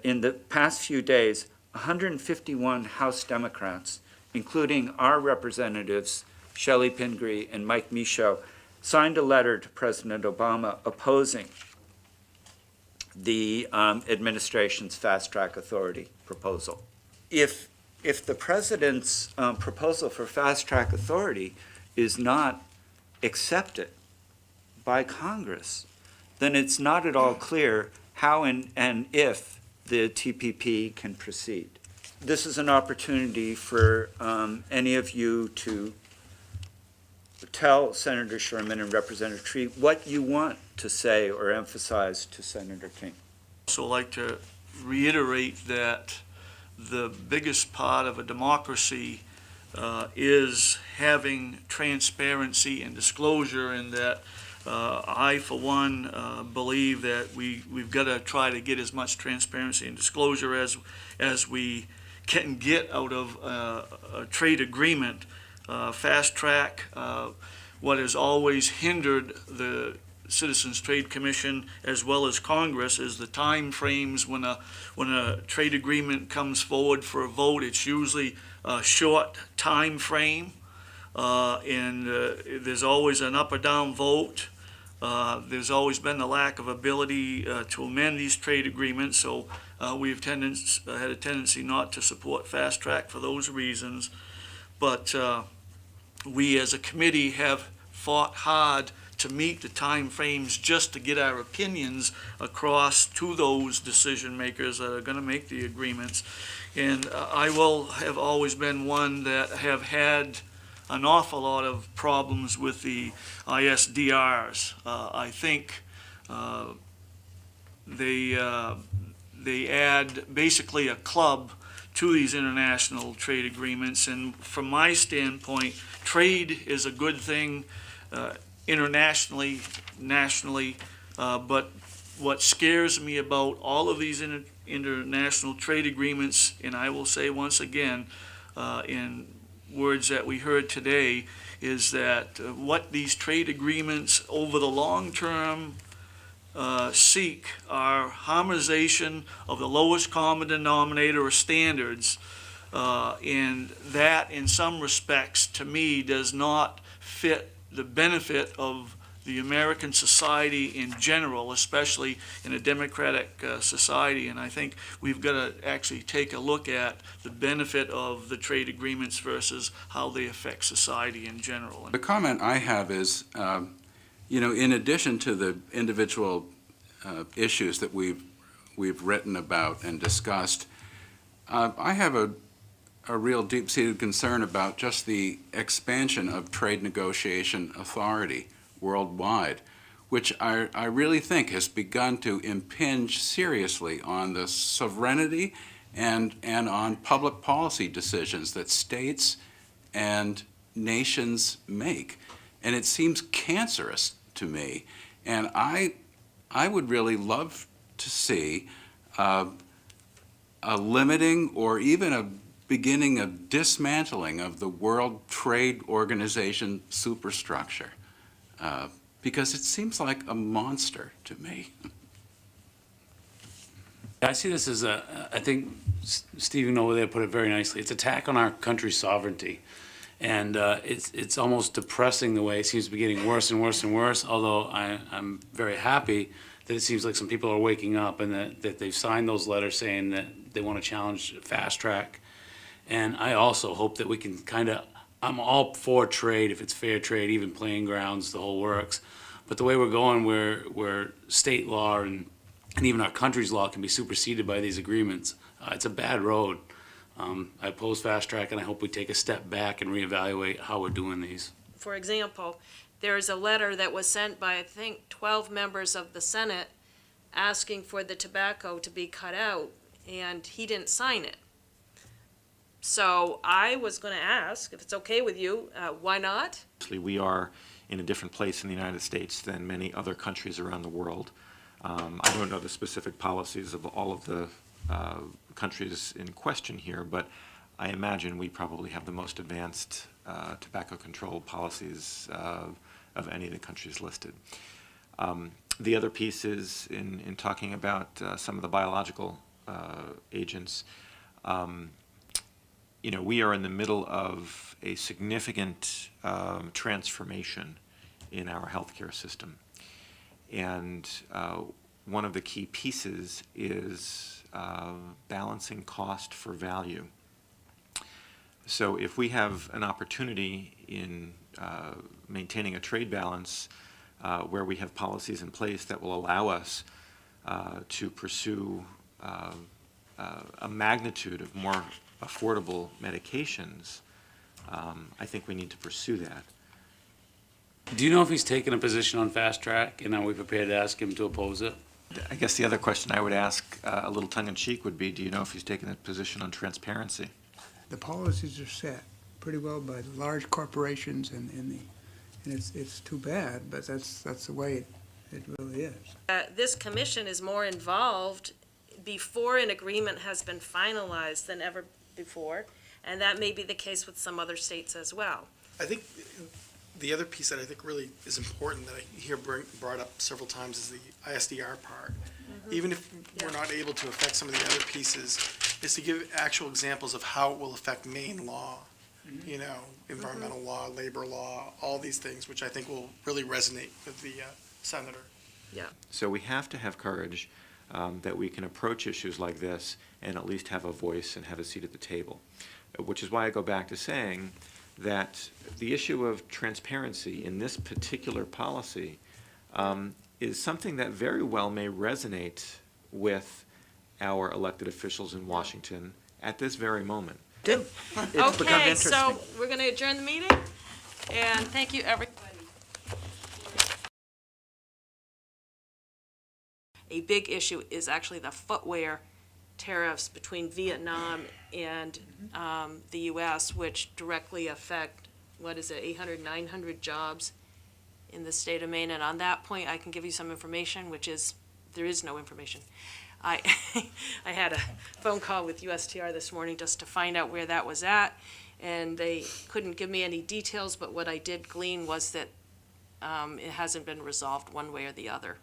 in the past few days, 151 House Democrats, including our representatives, Shelley Pingree and Mike Michaud, signed a letter to President Obama opposing the administration's fast-track authority proposal. If the president's proposal for fast-track authority is not accepted by Congress, then it's not at all clear how and if the TPP can proceed. This is an opportunity for any of you to tell Senator Sherman and Representative Tree what you want to say or emphasize to Senator King. I'd also like to reiterate that the biggest part of a democracy is having transparency and disclosure, and that I, for one, believe that we've got to try to get as much transparency and disclosure as we can get out of a trade agreement. Fast track, what has always hindered the Citizens Trade Commission as well as Congress is the time frames when a trade agreement comes forward for a vote. It's usually a short time frame, and there's always an up or down vote. There's always been the lack of ability to amend these trade agreements, so we've had a tendency not to support fast track for those reasons. But we as a committee have fought hard to meet the time frames just to get our opinions across to those decision makers that are going to make the agreements. And I have always been one that have had an awful lot of problems with the ISDRs. I think they add basically a club to these international trade agreements, and from my standpoint, trade is a good thing internationally, nationally, but what scares me about all of these international trade agreements, and I will say once again, in words that we heard today, is that what these trade agreements over the long term seek are harmonization of the lowest common denominator or standards, and that in some respects to me does not fit the benefit of the American society in general, especially in a democratic society. And I think we've got to actually take a look at the benefit of the trade agreements versus how they affect society in general. The comment I have is, in addition to the individual issues that we've written about and discussed, I have a real deep-seated concern about just the expansion of trade negotiation authority worldwide, which I really think has begun to impinge seriously on the sovereignty and on public policy decisions that states and nations make. And it seems cancerous to me. And I would really love to see a limiting or even a beginning of dismantling of the World Trade Organization superstructure, because it seems like a monster to me. I see this as I think Stephen over there put it very nicely, it's an attack on our country's sovereignty. And it's almost depressing the way it seems to be getting worse and worse and worse, although I'm very happy that it seems like some people are waking up and that they've signed those letters saying that they want to challenge fast track. And I also hope that we can I'm all for trade if it's fair trade, even playing grounds, the whole works. But the way we're going, where state law and even our country's law can be superseded by these agreements, it's a bad road. I oppose fast track, and I hope we take a step back and reevaluate how we're doing these. For example, there's a letter that was sent by, I think, 12 members of the Senate asking for the tobacco to be cut out, and he didn't sign it. So I was going to ask, if it's okay with you, why not? We are in a different place in the United States than many other countries around the world. I don't know the specific policies of all of the countries in question here, but I imagine we probably have the most advanced tobacco control policies of any of the countries listed. The other piece is in talking about some of the biological agents. You know, we are in the middle of a significant transformation in our healthcare system. And one of the key pieces is balancing cost for value. So if we have an opportunity in maintaining a trade balance where we have policies in place that will allow us to pursue a magnitude of more affordable medications, I think we need to pursue that. Do you know if he's taken a position on fast track, and are we prepared to ask him to oppose it? I guess the other question I would ask, a little tongue-in-cheek, would be, do you know if he's taken a position on transparency? The policies are set pretty well by the large corporations and it's too bad, but that's the way it really is. This commission is more involved before an agreement has been finalized than ever before, and that may be the case with some other states as well. I think the other piece that I think really is important that I hear brought up several times is the ISDR part. Even if we're not able to affect some of the other pieces, is to give actual examples of how it will affect Maine law, you know, environmental law, labor law, all these things, which I think will really resonate with the senator. So we have to have courage that we can approach issues like this and at least have a voice and have a seat at the table, which is why I go back to saying that the issue of transparency in this particular policy is something that very well may resonate with our elected officials in Washington at this very moment. It's become Okay, interesting. so we're going to adjourn the meeting, and thank you, everybody. A big issue is actually the footwear tariffs between Vietnam and the U.S., which directly affect, 800, 900 jobs in the state of Maine. And on that point, I can give you some information, which is, there is no information. I had a phone call with USTR this morning just to find out where that was at, and they couldn't give me any details, but what I did glean was that it hasn't been resolved one way or the other.